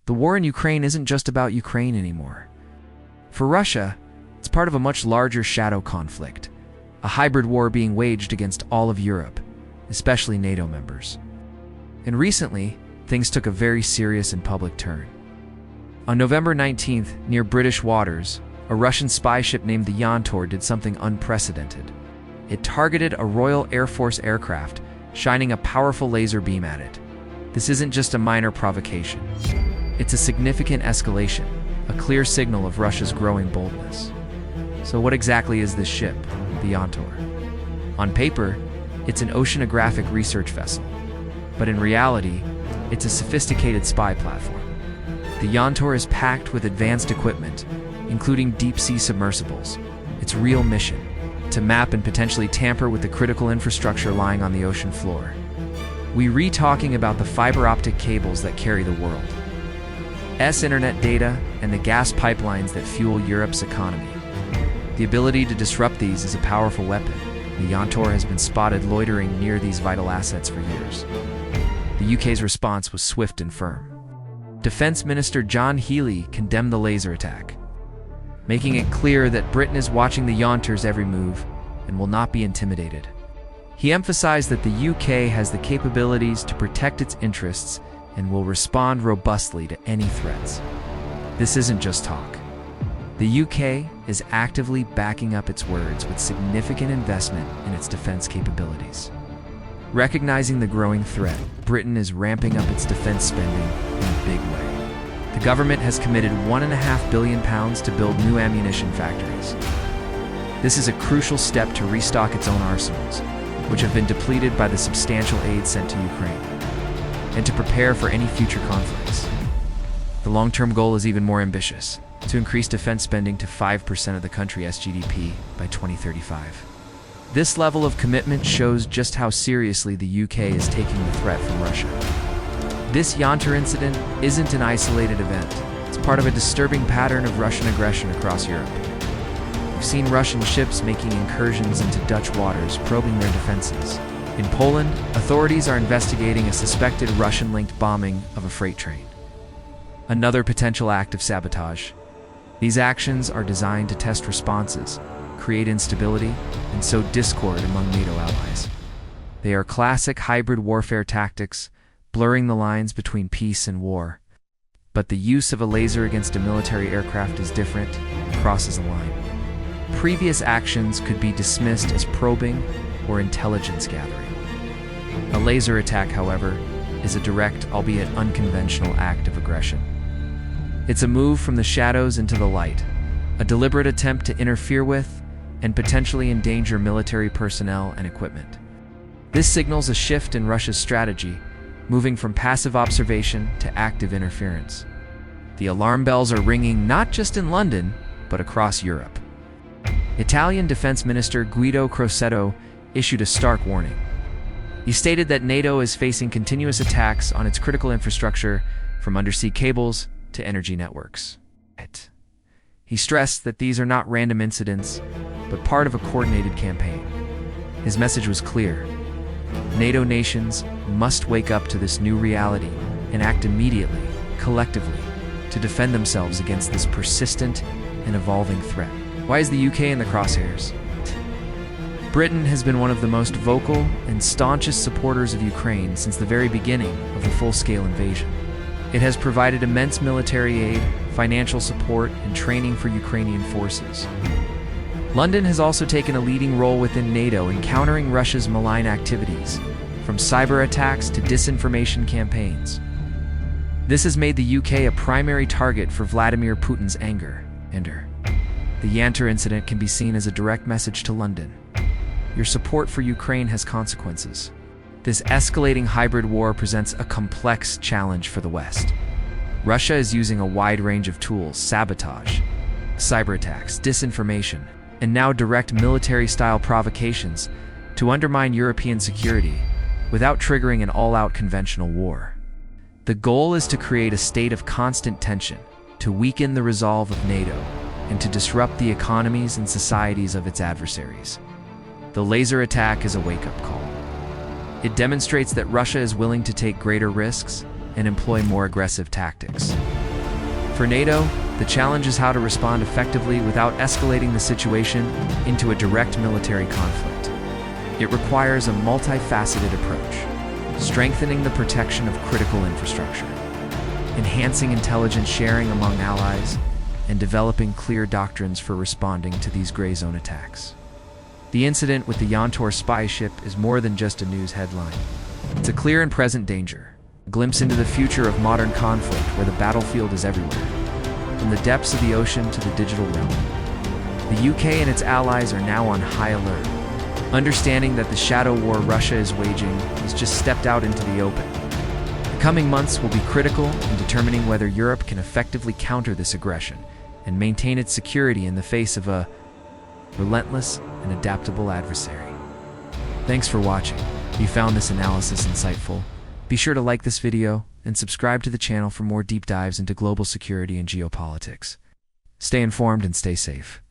The war in Ukraine isn't just about Ukraine anymore. For Russia, it's part of a much larger shadow conflict, a hybrid war being waged against all of Europe, especially NATO members. And recently, things took a very serious and public turn. On November 19th, near British waters, a Russian spy ship named the Yantor did something unprecedented. It targeted a Royal Air Force aircraft, shining a powerful laser beam at it. This isn't just a minor provocation. It's a significant escalation, a clear signal of Russia's growing boldness. So what exactly is this ship, the Yantor? On paper, it's an oceanographic research vessel, but in reality, it's a sophisticated spy platform. The Yantor is packed with advanced equipment, including deep-sea submersibles. Its real mission: to map and potentially tamper with the critical infrastructure lying on the ocean floor. We're talking about the fiber optic cables that carry the world's internet data and the gas pipelines that fuel Europe's economy. The ability to disrupt these is a powerful weapon. The Yantor has been spotted loitering near these vital assets for years. The UK's response was swift and firm. Defense Minister John Healey condemned the laser attack, making it clear that Britain is watching the Yantor's every move and will not be intimidated. He emphasized that the UK has the capabilities to protect its interests and will respond robustly to any threats. This isn't just talk. The UK is actively backing up its words with significant investment in its defense capabilities. Recognizing the growing threat, Britain is ramping up its defense spending in a big way. The government has committed £1.5 billion to build new ammunition factories. This is a crucial step to restock its own arsenals, which have been depleted by the substantial aid sent to Ukraine, and to prepare for any future conflicts. The long-term goal is even more ambitious: to increase defense spending to 5% of the country's GDP by 2035. This level of commitment shows just how seriously the UK is taking the threat from Russia. This Yantor incident isn't an isolated event. It's part of a disturbing pattern of Russian aggression across Europe. We've seen Russian ships making incursions into Dutch waters, probing their defenses. In Poland, authorities are investigating a suspected Russian-linked bombing of a freight train, another potential act of sabotage. These actions are designed to test responses, create instability, and sow discord among NATO allies. They are classic hybrid warfare tactics, blurring the lines between peace and war. But the use of a laser against a military aircraft is different, crosses a line. Previous actions could be dismissed as probing or intelligence gathering. A laser attack, however, is a direct, albeit unconventional act of aggression. It's a move from the shadows into the light, a deliberate attempt to interfere with and potentially endanger military personnel and equipment. This signals a shift in Russia's strategy, moving from passive observation to active interference. The alarm bells are ringing not just in London, but across Europe. Italian Defense Minister Guido Crosetto issued a stark warning. He stated that NATO is facing continuous attacks on its critical infrastructure, from undersea cables to energy networks. He stressed that these are not random incidents, but part of a coordinated campaign. His message was clear: NATO nations must wake up to this new reality and act immediately, collectively, to defend themselves against this persistent and evolving threat. Why is the UK in the crosshairs? Britain has been one of the most vocal and staunchest supporters of Ukraine since the very beginning of the full-scale invasion. It has provided immense military aid, financial support, and training for Ukrainian forces. London has also taken a leading role within NATO in countering Russia's malign activities, from cyber attacks to disinformation campaigns. This has made the UK a primary target for Vladimir Putin's anger. The Yantor incident can be seen as a direct message to London. Your support for Ukraine has consequences. This escalating hybrid war presents a complex challenge for the West. Russia is using a wide range of tools: sabotage, cyber attacks, disinformation, and now direct military-style provocations to undermine European security without triggering an all-out conventional war. The goal is to create a state of constant tension, to weaken the resolve of NATO, and to disrupt the economies and societies of its adversaries. The laser attack is a wake-up call. It demonstrates that Russia is willing to take greater risks and employ more aggressive tactics. For NATO, the challenge is how to respond effectively without escalating the situation into a direct military conflict. It requires a multifaceted approach, strengthening the protection of critical infrastructure, enhancing intelligence sharing among allies, and developing clear doctrines for responding to these gray zone attacks. The incident with the Yantor spy ship is more than just a news headline. It's a clear and present danger, a glimpse into the future of modern conflict where the battlefield is everywhere, from the depths of the ocean to the digital realm. The UK and its allies are now on high alert, understanding that the shadow war Russia is waging has just stepped out into the open. The coming months will be critical in determining whether Europe can effectively counter this aggression and maintain its security in the face of a relentless and adaptable adversary. Thanks for watching. If you found this analysis insightful, be sure to like this video and subscribe to the channel for more deep dives into global security and geopolitics. Stay informed and stay safe.